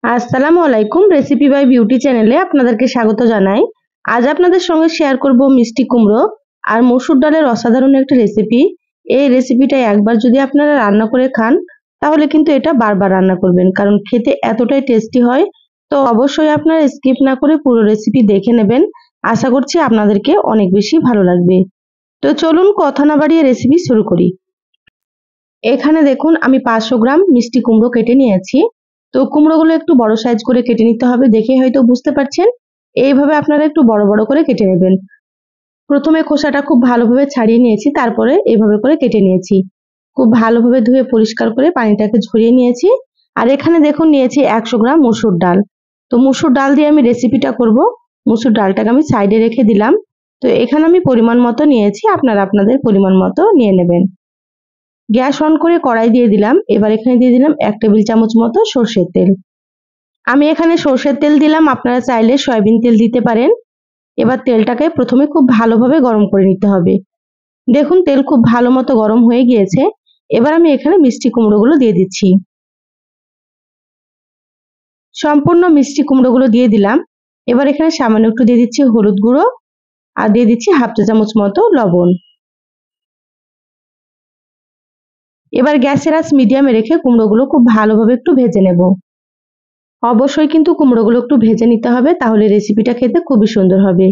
আসসালামু আলাইকুম। Recipe by beauty চ্যানেলে আপনাদেরকে স্বাগত জানাই। আজ আপনাদের সঙ্গে শেয়ার করব মিষ্টি কুমড়ো আর মসুর ডালের অসাধারণ একটা রেসিপি। এই রেসিপিটা একবার যদি আপনারা রান্না করে খান তাহলে কিন্তু এটা বারবার রান্না করবেন, কারণ খেতে এতটাই টেস্টি হয়। তো অবশ্যই আপনারা স্কিপ না করে পুরো রেসিপি দেখে নেবেন। আশা করছি আপনাদেরকে অনেক বেশি ভালো লাগবে। তো চলুন কথা না বাড়িয়ে রেসিপি শুরু করি। এখানে দেখুন আমি 500 গ্রাম মিষ্টি কুমড়ো কেটে নিয়েছি। তো কুমড়োগুলো একটু বড় সাইজ করে কেটে নিতে হবে, দেখে হয়তো বুঝতে পারছেন। এইভাবে আপনারা একটু বড় বড় করে কেটে নেবেন। প্রথমে খোসাটা খুব ভালোভাবে ছাড়িয়ে নিয়েছি, তারপরে এইভাবে করে কেটে নিয়েছি। খুব ভালোভাবে ধুয়ে পরিষ্কার করে পানিটাকে ঝরিয়ে নিয়েছি। আর এখানে দেখুন নিয়েছি 100 গ্রাম মসুর ডাল। তো মসুর ডাল দিয়ে আমি রেসিপিটা করব। মসুর ডালটাকে আমি সাইডে রেখে দিলাম। তো এখানে আমি পরিমাণ মতো নিয়েছি, আপনারা আপনাদের পরিমাণ মতো নিয়ে নেবেন। গ্যাস অন করে কড়াই দিয়ে দিলাম। এবার এখানে দিয়ে দিলাম 1 টেবিল চামচ মতো সরষের তেল। আমি এখানে সরষের তেল দিলাম, আপনারা চাইলে সয়াবিন তেল দিতে পারেন। এবার তেলটাকে প্রথমে খুব ভালোভাবে গরম করে নিতে হবে। দেখুন তেল খুব ভালো মতো গরম হয়ে গিয়েছে। এবার আমি এখানে মিষ্টি কুমড়োগুলো দিয়ে দিচ্ছি। সম্পূর্ণ মিষ্টি কুমড়োগুলো দিয়ে দিলাম। এবার এখানে সামান্য একটু দিয়ে দিচ্ছি হলুদ গুঁড়ো আর দিয়ে দিচ্ছি হাফ চা চামচ মতো লবণ। এবার গ্যাসের আঁচ মিডিয়ামে রেখে কুমড়োগুলো খুব ভালোভাবে একটু ভেজে নেব। অবশ্যই কিন্তু কুমড়োগুলো একটু ভেজে নিতে হবে, তাহলে রেসিপিটা খেতে খুবই সুন্দর হবে।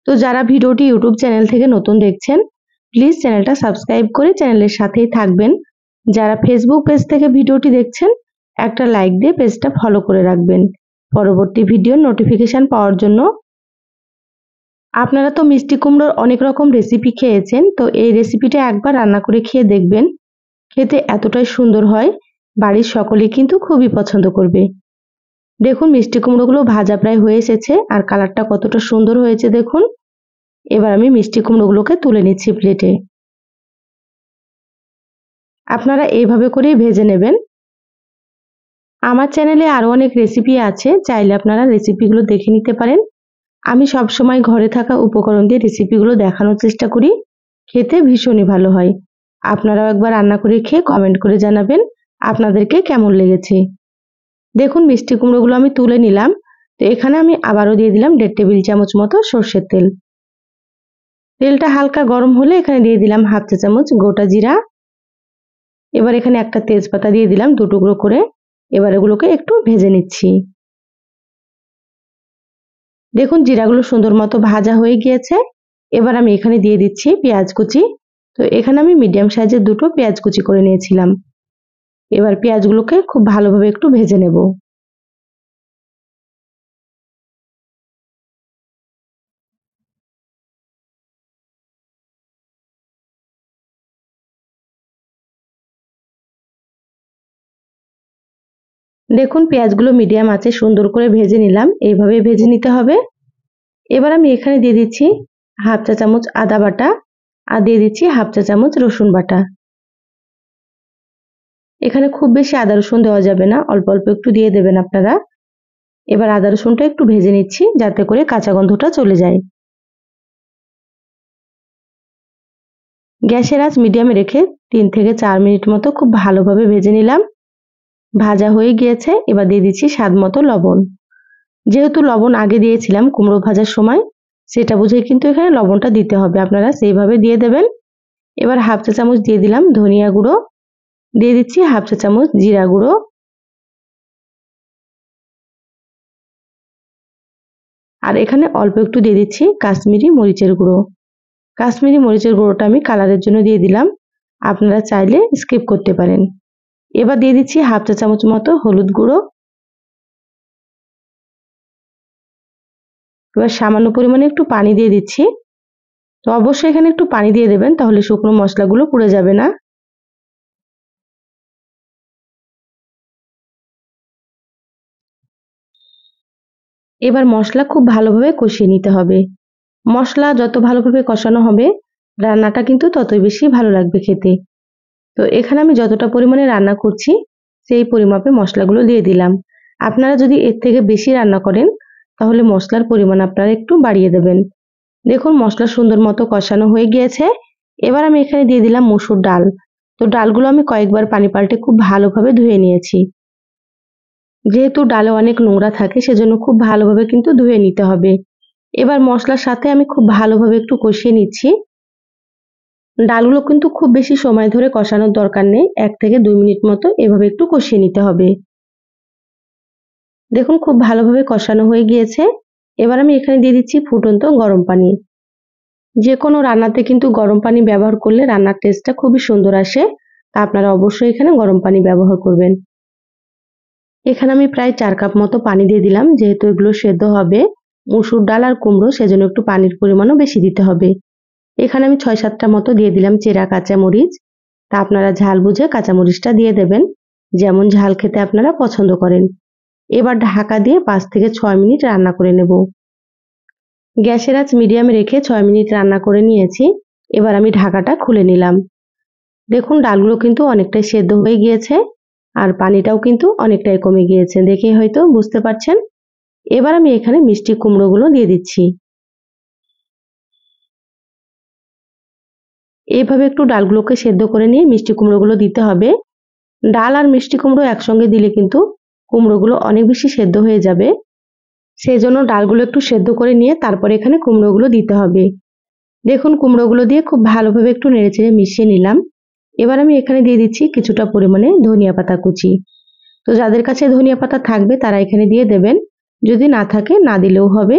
তো যারা ভিডিওটি ইউটিউব চ্যানেল থেকে নতুন দেখছেন, প্লিজ চ্যানেলটা সাবস্ক্রাইব করে চ্যানেলের সাথেই থাকবেন। যারা ফেসবুক পেজ থেকে ভিডিওটি দেখছেন, একটা লাইক দিয়ে পেজটা ফলো করে রাখবেন পরবর্তী ভিডিওর নোটিফিকেশন পাওয়ার জন্য। আপনারা তো মিষ্টি কুমড়োর অনেক রকম রেসিপি খেয়েছেন, তো এই রেসিপিটা একবার রান্না করে খেয়ে দেখবেন। খেতে এতটাই সুন্দর হয়, বাড়ির সকলেই কিন্তু খুবই পছন্দ করবে। দেখুন মিষ্টি কুমড়োগুলো ভাজা প্রায় হয়ে এসেছে আর কালারটা কতটা সুন্দর হয়েছে দেখুন। এবার আমি মিষ্টি কুমড়োগুলোকে তুলে নিচ্ছি প্লেটে। আপনারা এইভাবে করেই ভেজে নেবেন। আমার চ্যানেলে আরো অনেক রেসিপি আছে, চাইলে আপনারা রেসিপিগুলো দেখে নিতে পারেন। আমি সবসময় ঘরে থাকা উপকরণ দিয়ে রেসিপিগুলো দেখানোর চেষ্টা করি। খেতে ভীষণই ভালো হয়। আপনারাও একবার রান্না করে খেয়ে কমেন্ট করে জানাবেন আপনাদেরকে কেমন লেগেছে। দেখুন মিষ্টি কুমড়োগুলো আমি তুলে নিলাম। তো এখানে আমি আবারও দিয়ে দিলাম 1.5 টেবিল চামচ মতো সর্ষের তেল। তেলটা হালকা গরম হলে এখানে দিয়ে দিলাম হাফ চা চামচ গোটা জিরা। এবার এখানে একটা তেজপাতা দিয়ে দিলাম 2 টুকরো করে। এবার এগুলোকে একটু ভেজে নিচ্ছি। দেখুন জিরাগুলো সুন্দর মতো ভাজা হয়ে গিয়েছে। এবার আমি এখানে দিয়ে দিচ্ছি পেঁয়াজ কুচি। তো এখানে আমি মিডিয়াম সাইজের 2টো পেঁয়াজ কুচি করে নিয়েছিলাম। এবার পেঁয়াজগুলোকে খুব ভালোভাবে একটু ভেজে নেব। দেখুন পেঁয়াজগুলো মিডিয়াম আঁচে সুন্দর করে ভেজে নিলাম, এইভাবে ভেজে নিতে হবে। এবার আমি এখানে দিয়ে দিচ্ছি হাফ চা চামচ আদা বাটা আর দিয়ে দিচ্ছি হাফ চা চামচ রসুন বাটা। এখানে খুব বেশি আদা রসুন দেওয়া যাবে না, অল্প অল্প একটু দিয়ে দেবেন আপনারা। এবার আদা রসুনটা একটু ভেজে নিচ্ছি যাতে করে কাঁচা গন্ধটা চলে যায়। গ্যাসের আঁচ মিডিয়ামে রেখে 3 থেকে 4 মিনিট মতো খুব ভালোভাবে ভেজে নিলাম। ভাজা হয়ে গিয়েছে। এবার দিয়ে দিচ্ছি স্বাদ মতো লবণ। যেহেতু লবণ আগে দিয়েছিলাম কুমড়ো ভাজার সময়, সেটা বুঝে কিন্তু এখানে লবণটা দিতে হবে, আপনারা সেইভাবে দিয়ে দেবেন। এবার হাফ চা চামচ দিয়ে দিলাম ধনিয়া গুঁড়ো, দিয়ে দিচ্ছি হাফ চা চামচ জিরা গুঁড়ো, আর এখানে অল্প একটু দিয়ে দিচ্ছি কাশ্মীরি মরিচের গুঁড়ো। কাশ্মীরি মরিচের গুঁড়োটা আমি কালারের জন্য দিয়ে দিলাম, আপনারা চাইলে স্কিপ করতে পারেন। এবার দিয়ে দিচ্ছি হাফ চা চামচ মতো হলুদ গুঁড়ো। এবার সামান্য পরিমাণে একটু পানি দিয়ে দিচ্ছি। তো অবশ্যই এখানে একটু পানি দিয়ে দেবেন, তাহলে শুকনো মশলাগুলো পুড়ে যাবে না। এবার মশলা খুব ভালোভাবে কষিয়ে নিতে হবে। মশলা যত ভালোভাবে কষানো হবে রান্নাটা কিন্তু ততই বেশি ভালো লাগবে খেতে। তো এখানে আমি যতটা পরিমাণে রান্না করছি সেই পরিমাপে মশলাগুলো দিয়ে দিলাম। আপনারা যদি এর থেকে বেশি রান্না করেন তাহলে মশলার পরিমাণ আপনারা একটু বাড়িয়ে দেবেন। দেখুন মশলা সুন্দর মতো কষানো হয়ে গিয়েছে। এবার আমি এখানে দিয়ে দিলাম মসুর ডাল। তো ডালগুলো আমি কয়েকবার পানি পাল্টে খুব ভালোভাবে ধুয়ে নিয়েছি। যেহেতু ডালে অনেক নোংরা থাকে সেজন্য খুব ভালোভাবে কিন্তু ধুয়ে নিতে হবে। এবার মশলার সাথে আমি খুব ভালোভাবে একটু কষিয়ে নিচ্ছি। ডালগুলো কিন্তু খুব বেশি সময় ধরে কষানোর দরকার নেই, 1 থেকে 2 মিনিট মতো এভাবে একটু কষিয়ে নিতে হবে। দেখুন খুব ভালোভাবে কষানো হয়ে গিয়েছে। এবার আমি এখানে দিয়ে দিচ্ছি ফুটন্ত গরম পানি। যে কোনো রান্নাতে কিন্তু গরম পানি ব্যবহার করলে রান্নার টেস্টটা খুবই সুন্দর আসে। তা আপনারা অবশ্যই এখানে গরম পানি ব্যবহার করবেন। এখানে আমি প্রায় 4 কাপ মতো পানি দিয়ে দিলাম, যেহেতু এগুলো সেদ্ধ হবে মসুর ডাল আর কুমড়ো, সেজন্য একটু পানির পরিমাণও বেশি দিতে হবে। এখানে আমি 6-7টা মতো দিয়ে দিলাম চেরা কাঁচামরিচ। তা আপনারা ঝাল বুঝে কাঁচামরিচটা দিয়ে দেবেন, যেমন ঝাল খেতে আপনারা পছন্দ করেন। এবার ঢাকা দিয়ে 5 থেকে 6 মিনিট রান্না করে নেব। গ্যাসের আঁচ মিডিয়ামে রেখে 6 মিনিট রান্না করে নিয়েছি। এবার আমি ঢাকাটা খুলে নিলাম। দেখুন ডালগুলো কিন্তু অনেকটাই সেদ্ধ হয়ে গিয়েছে আর পানিটাও কিন্তু অনেকটাই কমে গিয়েছে, দেখে হয়তো বুঝতে পারছেন। এবার আমি এখানে মিষ্টি কুমড়োগুলো দিয়ে দিচ্ছি। এইভাবে একটু ডালগুলোকে সেদ্ধ করে নিয়ে মিষ্টি কুমড়োগুলো দিতে হবে। ডাল আর মিষ্টি কুমড়ো একসঙ্গে দিলে কিন্তু কুমড়োগুলো অনেক বেশি সেদ্ধ হয়ে যাবে। সেজন্য ডালগুলো একটু সেদ্ধ করে নিয়ে তারপরে এখানে কুমড়োগুলো দিতে হবে। দেখুন কুমড়োগুলো দিয়ে খুব ভালোভাবে একটু নেড়েচেড়ে মিশিয়ে নিলাম। এবার আমি এখানে দিয়ে দিচ্ছি কিছুটা পরিমাণে ধনিয়া পাতা কুচি। তো যাদের কাছে ধনিয়া পাতা থাকবে তারা এখানে দিয়ে দেবেন, যদি না থাকে না দিলেও হবে।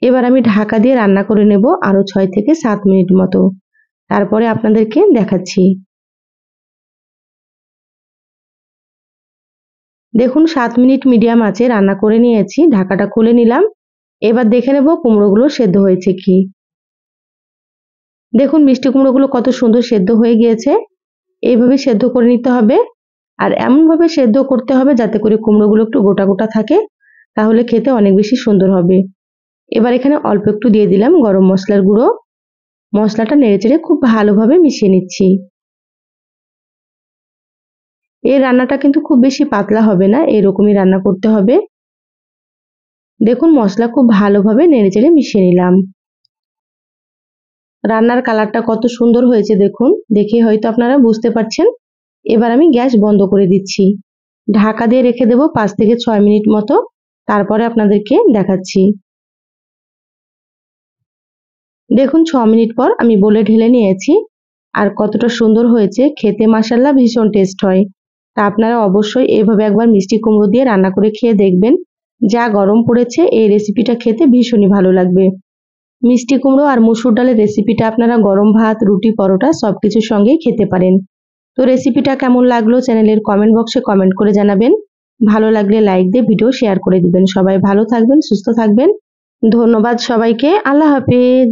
এবার আমি ঢাকা দিয়ে রান্না করে নেব আরো 6 থেকে 7 মিনিট মতো। তারপরে আপনাদেরকে দেখাচ্ছি। দেখুন 7 মিনিট মিডিয়াম আঁচে রান্না করে নিয়েছি, ঢাকাটা খুলে নিলাম। এবার দেখে নেব কুমড়োগুলো সেদ্ধ হয়েছে কি। দেখুন মিষ্টি কুমড়োগুলো কত সুন্দর সেদ্ধ হয়ে গিয়েছে। এইভাবে সেদ্ধ করে নিতে হবে আর এমনভাবে সেদ্ধ করতে হবে যাতে করে কুমড়োগুলো একটু গোটা গোটা থাকে, তাহলে খেতে অনেক বেশি সুন্দর হবে। এবার এখানে অল্প একটু দিয়ে দিলাম গরম মশলার গুঁড়ো। মশলাটা নেড়েচেড়ে খুব ভালোভাবে মিশিয়ে নিচ্ছি। এই রান্নাটা কিন্তু খুব বেশি পাতলা হবে না, এরকমই রান্না করতে হবে। দেখুন মশলা খুব ভালোভাবে নেড়েচেড়ে মিশিয়ে নিলাম। রান্নার কালারটা কত সুন্দর হয়েছে দেখুন, দেখে হয়তো আপনারা বুঝতে পারছেন। এবার আমি গ্যাস বন্ধ করে দিচ্ছি। ঢাকা দিয়ে রেখে দেব 5 থেকে 6 মিনিট মতো, তারপরে আপনাদেরকে দেখাচ্ছি। দেখুন 6 মিনিট পর আমি বলে ঢেলে নিয়েছি আর কতটা সুন্দর হয়েছে খেতে, মাশাআল্লাহ ভীষণ টেস্ট হয়। তা আপনারা অবশ্যই এইভাবে একবার মিষ্টি কুমড়ো দিয়ে রান্না করে খেয়ে দেখবেন। যা গরম পড়েছে এই রেসিপিটা খেতে ভীষণই ভালো লাগবে। মিষ্টি কুমড়ো আর মসুর ডালের রেসিপিটা আপনারা গরম ভাত, রুটি, পরোটা সবকিছুর সঙ্গেই খেতে পারেন। তো রেসিপিটা কেমন লাগলো চ্যানেলের কমেন্ট বক্সে কমেন্ট করে জানাবেন। ভালো লাগলে লাইক দিয়ে ভিডিও শেয়ার করে দিবেন। সবাই ভালো থাকবেন, সুস্থ থাকবেন। ধন্যবাদ সবাইকে। আল্লাহ হাফেজ।